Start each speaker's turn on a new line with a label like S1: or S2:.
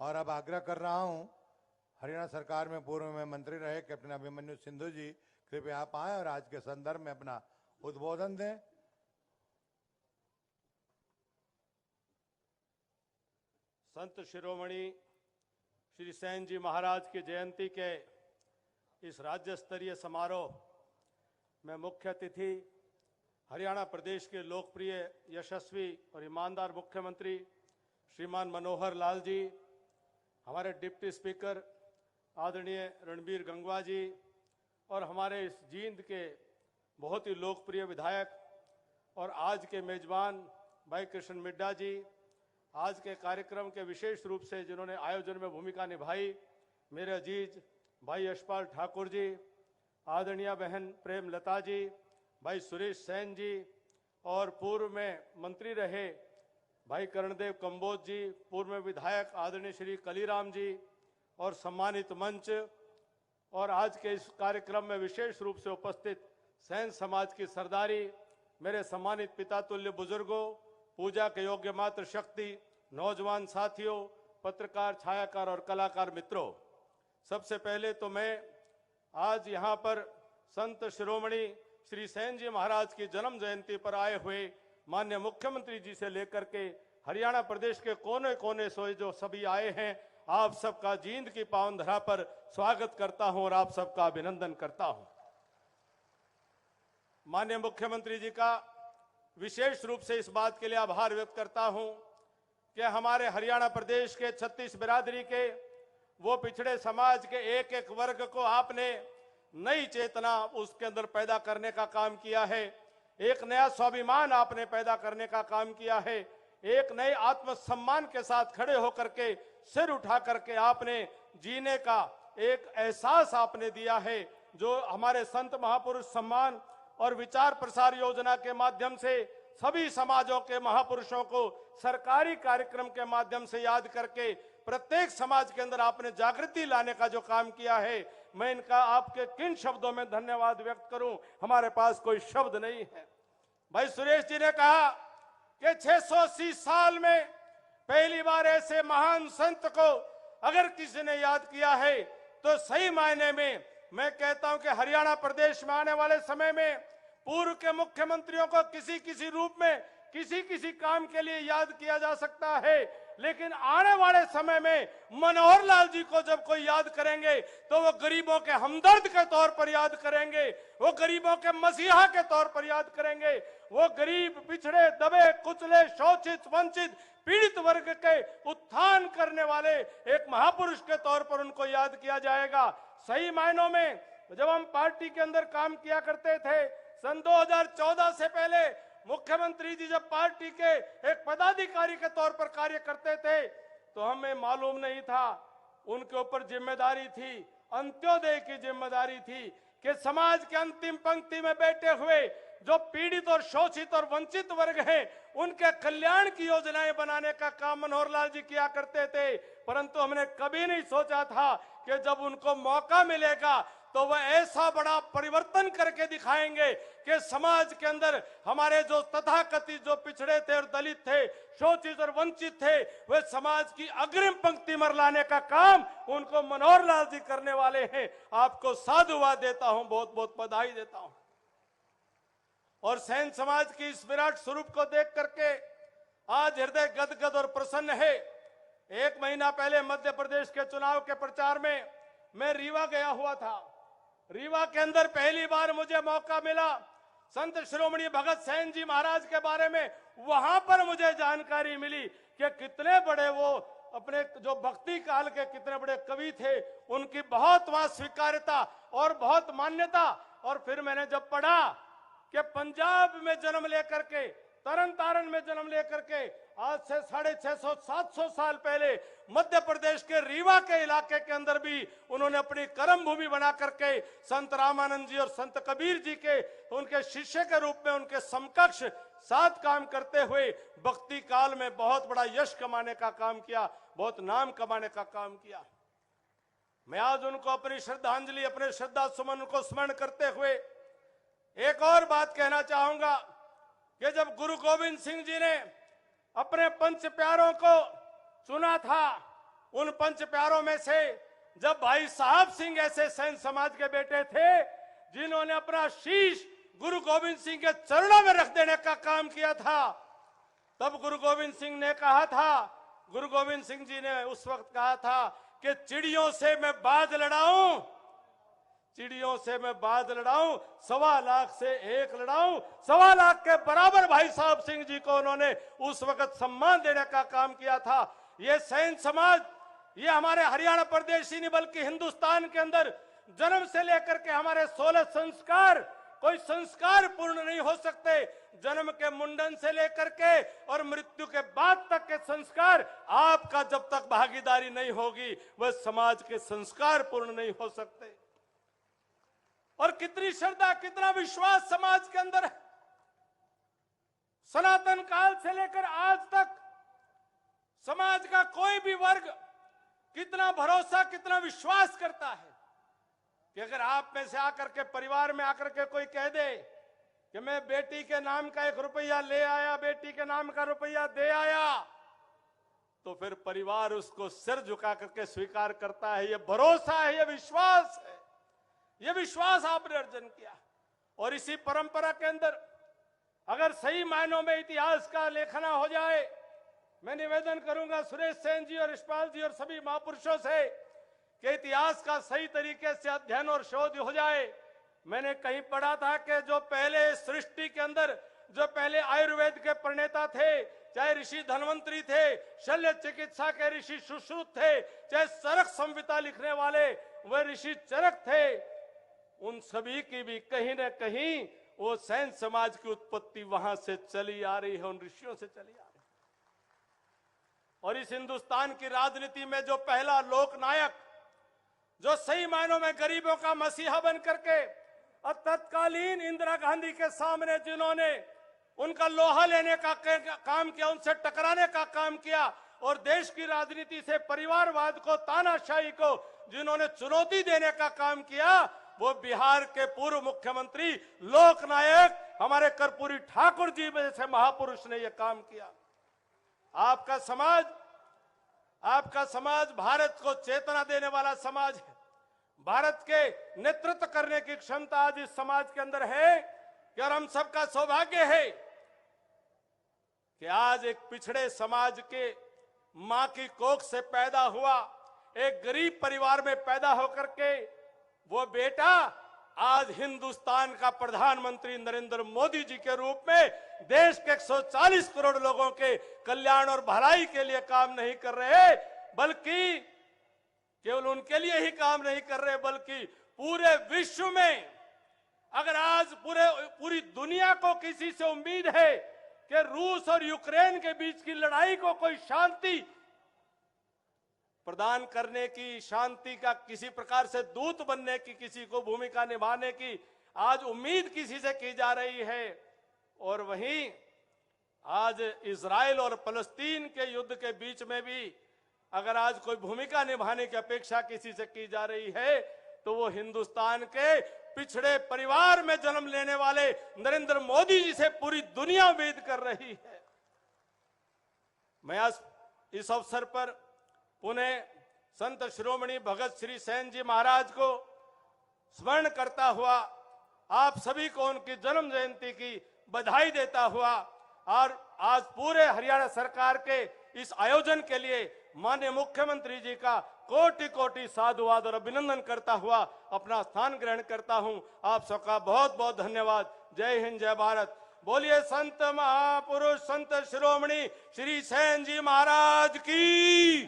S1: और अब आग्रह कर रहा हूं, हरियाणा सरकार में पूर्व में मंत्री रहे कैप्टन अभिमन्यु सिंधु जी, कृपया आप आए और आज के संदर्भ में अपना उद्बोधन दें।
S2: संत शिरोमणि श्री सेन जी महाराज की जयंती के इस राज्य स्तरीय समारोह में मुख्य अतिथि हरियाणा प्रदेश के लोकप्रिय, यशस्वी और ईमानदार मुख्यमंत्री श्रीमान मनोहर लाल जी, हमारे डिप्टी स्पीकर आदरणीय रणबीर गंगवा जी और हमारे इस जींद के बहुत ही लोकप्रिय विधायक और आज के मेजबान भाई कृष्ण मिड्डा जी, आज के कार्यक्रम के विशेष रूप से जिन्होंने आयोजन में भूमिका निभाई, मेरे अजीज भाई यशपाल ठाकुर जी, आदरणीय बहन प्रेम लता जी, भाई सुरेश सेन जी और पूर्व में मंत्री रहे भाई कर्णदेव कंबोज जी, पूर्व में विधायक आदरणीय श्री कलीराम जी और सम्मानित मंच और आज के इस कार्यक्रम में विशेष रूप से उपस्थित सेन समाज की सरदारी, मेरे सम्मानित पिता तुल्य बुजुर्गों, पूजा के योग्य मात्र शक्ति, नौजवान साथियों, पत्रकार, छायाकार और कलाकार मित्रों, सबसे पहले तो मैं आज यहाँ पर संत शिरोमणि श्री सेन जी महाराज की जन्म जयंती पर आए हुए माननीय मुख्यमंत्री जी से लेकर के हरियाणा प्रदेश के कोने कोने से जो सभी आए हैं, आप सबका जींद की पावन धरा पर स्वागत करता हूं और आप सबका अभिनंदन करता हूं। माननीय मुख्यमंत्री जी का विशेष रूप से इस बात के लिए आभार व्यक्त करता हूं कि हमारे हरियाणा प्रदेश के 36 बिरादरी के वो पिछड़े समाज के एक एक वर्ग को आपने नई चेतना उसके अंदर पैदा करने का काम किया है, एक नया स्वाभिमान आपने पैदा करने का काम किया है, एक नए आत्मसम्मान के साथ खड़े होकर के सिर उठा करके आपने जीने का एक एहसास आपने दिया है, जो हमारे संत महापुरुष सम्मान और विचार प्रसार योजना के माध्यम से सभी समाजों के महापुरुषों को सरकारी कार्यक्रम के माध्यम से याद करके प्रत्येक समाज के अंदर आपने जागृति लाने का जो काम किया है, मैं इनका आपके किन शब्दों में धन्यवाद व्यक्त करूं, हमारे पास कोई शब्द नहीं है। भाई सुरेश जी ने कहा कि 680 साल में पहली बार ऐसे महान संत को अगर किसी ने याद किया है तो सही मायने में मैं कहता हूं कि हरियाणा प्रदेश में आने वाले समय में पूर्व के मुख्यमंत्रियों को किसी किसी रूप में किसी किसी काम के लिए याद किया जा सकता है, लेकिन आने वाले समय में मनोहर लाल जी को जब कोई याद करेंगे तो वो गरीबों के हमदर्द के तौर पर याद करेंगे, वो गरीबों के मसीहा के तौर पर याद करेंगे, वो गरीब, पिछड़े, दबे, कुचले, शोषित, वंचित, पीड़ित वर्ग के उत्थान करने वाले एक महापुरुष के तौर पर उनको याद किया जाएगा। सही मायनों में जब हम पार्टी के अंदर काम किया करते थे, सन 2014 से पहले मुख्यमंत्री जी जब पार्टी के एक पदाधिकारी के तौर पर कार्य करते थे तो हमें मालूम नहीं था, उनके ऊपर जिम्मेदारी थी, अंत्योदय की जिम्मेदारी थी कि समाज के अंतिम पंक्ति में बैठे हुए जो पीड़ित और शोषित और वंचित वर्ग हैं, उनके कल्याण की योजनाएं बनाने का काम मनोहर लाल जी किया करते थे। परंतु हमने कभी नहीं सोचा था कि जब उनको मौका मिलेगा तो वह ऐसा बड़ा परिवर्तन करके दिखाएंगे कि समाज के अंदर हमारे जो तथाकथित जो पिछड़े थे और दलित थे, शोषित और वंचित थे, वे समाज की अग्रिम पंक्ति में लाने का काम उनको मनोहर लाल जी करने वाले हैं। आपको साधुवाद देता हूं, बहुत बहुत बधाई देता हूं। और सेन समाज की इस विराट स्वरूप को देख करके आज हृदय गदगद और प्रसन्न है। एक महीना पहले मध्य प्रदेश के चुनाव के प्रचार में मैं रीवा गया हुआ था। रीवा के अंदर पहली बार मुझे मौका मिला संत शिरोमणि भगत सेन जी महाराज के बारे में, वहां पर मुझे जानकारी मिली कि कितने बड़े वो अपने जो भक्ति काल के कितने बड़े कवि थे, उनकी बहुत वहां स्वीकार्यता और बहुत मान्यता। और फिर मैंने जब पढ़ा कि पंजाब में जन्म लेकर के, तरन तारण में जन्म लेकर के आज से 650-700 साल पहले मध्य प्रदेश के रीवा के इलाके के अंदर भी उन्होंने अपनी कर्म भूमि बना करके संत रामानंद जी और संत कबीर जी के उनके शिष्य के रूप में उनके समकक्ष साथ काम करते हुए भक्ति काल में बहुत बड़ा यश कमाने का काम किया, बहुत नाम कमाने का काम किया। मैं आज उनको अपनी श्रद्धांजलि, अपने श्रद्धा सुमन को स्मरण करते हुए एक और बात कहना चाहूंगा कि जब गुरु गोविंद सिंह जी ने अपने पंच प्यारों को चुना था, उन पंच प्यारों में से जब भाई साहब सिंह ऐसे सैन समाज के बेटे थे जिन्होंने अपना शीश गुरु गोविंद सिंह के चरणों में रख देने का काम किया था, तब गुरु गोविंद सिंह ने कहा था, गुरु गोविंद सिंह जी ने उस वक्त कहा था कि चिड़ियों से मैं बाज लड़ाऊं, चिड़ियों से मैं बाज लड़ाऊं, 1.25 लाख से 1 लड़ाऊं। 1.25 लाख के बराबर भाई साहब सिंह जी को उन्होंने उस वक्त सम्मान देने का काम किया था। ये सैन समाज, ये हमारे हरियाणा प्रदेश ही नहीं बल्कि हिंदुस्तान के अंदर जन्म से लेकर के हमारे 16 संस्कार, कोई संस्कार पूर्ण नहीं हो सकते। जन्म के मुंडन से लेकर के और मृत्यु के बाद तक के संस्कार, आपका जब तक भागीदारी नहीं होगी वह समाज के संस्कार पूर्ण नहीं हो सकते। और कितनी श्रद्धा, कितना विश्वास समाज के अंदर है। सनातन काल से लेकर आज तक समाज का कोई भी वर्ग कितना भरोसा, कितना विश्वास करता है कि अगर आप में से आकर के, परिवार में आकर के कोई कह दे कि मैं बेटी के नाम का 1 रुपया ले आया, बेटी के नाम का रुपया दे आया, तो फिर परिवार उसको सिर झुका करके स्वीकार करता है। ये भरोसा है, ये विश्वास है, ये विश्वास आपने अर्जन किया। और इसी परंपरा के अंदर अगर सही मायनों में इतिहास का लेखना हो जाए, मैं निवेदन करूंगा सुरेश सेन जी और यशपाल जी और सभी महापुरुषों से कि इतिहास का सही तरीके से अध्ययन और शोध हो जाए। मैंने कहीं पढ़ा था कि जो पहले सृष्टि के अंदर, जो पहले आयुर्वेद के प्रणेता थे, चाहे ऋषि धन्वंतरी थे, शल्य चिकित्सा के ऋषि सुश्रुत थे, चाहे चरक संहिता लिखने वाले वह ऋषि चरक थे, उन सभी की भी कहीं न कहीं वो सैन समाज की उत्पत्ति वहां से चली आ रही है, उन ऋषियों से चली आ रही है। और इस हिंदुस्तान की राजनीति में जो पहला लोकनायक, जो सही मायनों में गरीबों का मसीहा बन करके और तत्कालीन इंदिरा गांधी के सामने जिन्होंने उनका लोहा लेने का काम किया, उनसे टकराने का काम किया और देश की राजनीति से परिवारवाद को, तानाशाही को जिन्होंने चुनौती देने का काम किया, वो बिहार के पूर्व मुख्यमंत्री लोकनायक हमारे कर्पूरी ठाकुर जी जैसे महापुरुष ने यह काम किया। आपका समाज भारत को चेतना देने वाला समाज है। भारत के नेतृत्व करने की क्षमता आज इस समाज के अंदर है कि और हम सबका सौभाग्य है कि आज एक पिछड़े समाज के मां की कोख से पैदा हुआ, एक गरीब परिवार में पैदा होकर के वो बेटा आज हिंदुस्तान का प्रधानमंत्री नरेंद्र मोदी जी के रूप में देश के 140 करोड़ लोगों के कल्याण और भलाई के लिए काम नहीं कर रहे, बल्कि केवल उनके लिए ही काम नहीं कर रहे, बल्कि पूरे विश्व में अगर आज पूरी दुनिया को किसी से उम्मीद है कि रूस और यूक्रेन के बीच की लड़ाई को कोई शांति प्रदान करने की, शांति का किसी प्रकार से दूत बनने की, किसी को भूमिका निभाने की आज उम्मीद किसी से की जा रही है, और वहीं आज इजराइल और फलस्तीन के युद्ध के बीच में भी अगर आज कोई भूमिका निभाने की अपेक्षा किसी से की जा रही है तो वो हिंदुस्तान के पिछड़े परिवार में जन्म लेने वाले नरेंद्र मोदी जी से पूरी दुनिया उम्मीद कर रही है। मैं आज इस अवसर पर पुनः संत शिरोमणि भगत श्री सेन जी महाराज को स्मरण करता हुआ आप सभी को उनकी जन्म जयंती की बधाई देता हुआ और आज पूरे हरियाणा सरकार के इस आयोजन के लिए माननीय मुख्यमंत्री जी का कोटि कोटि साधुवाद और अभिनंदन करता हुआ अपना स्थान ग्रहण करता हूं। आप सबका बहुत बहुत धन्यवाद। जय हिंद, जय भारत। बोलिए संत महापुरुष संत शिरोमणि श्री सेन जी महाराज की।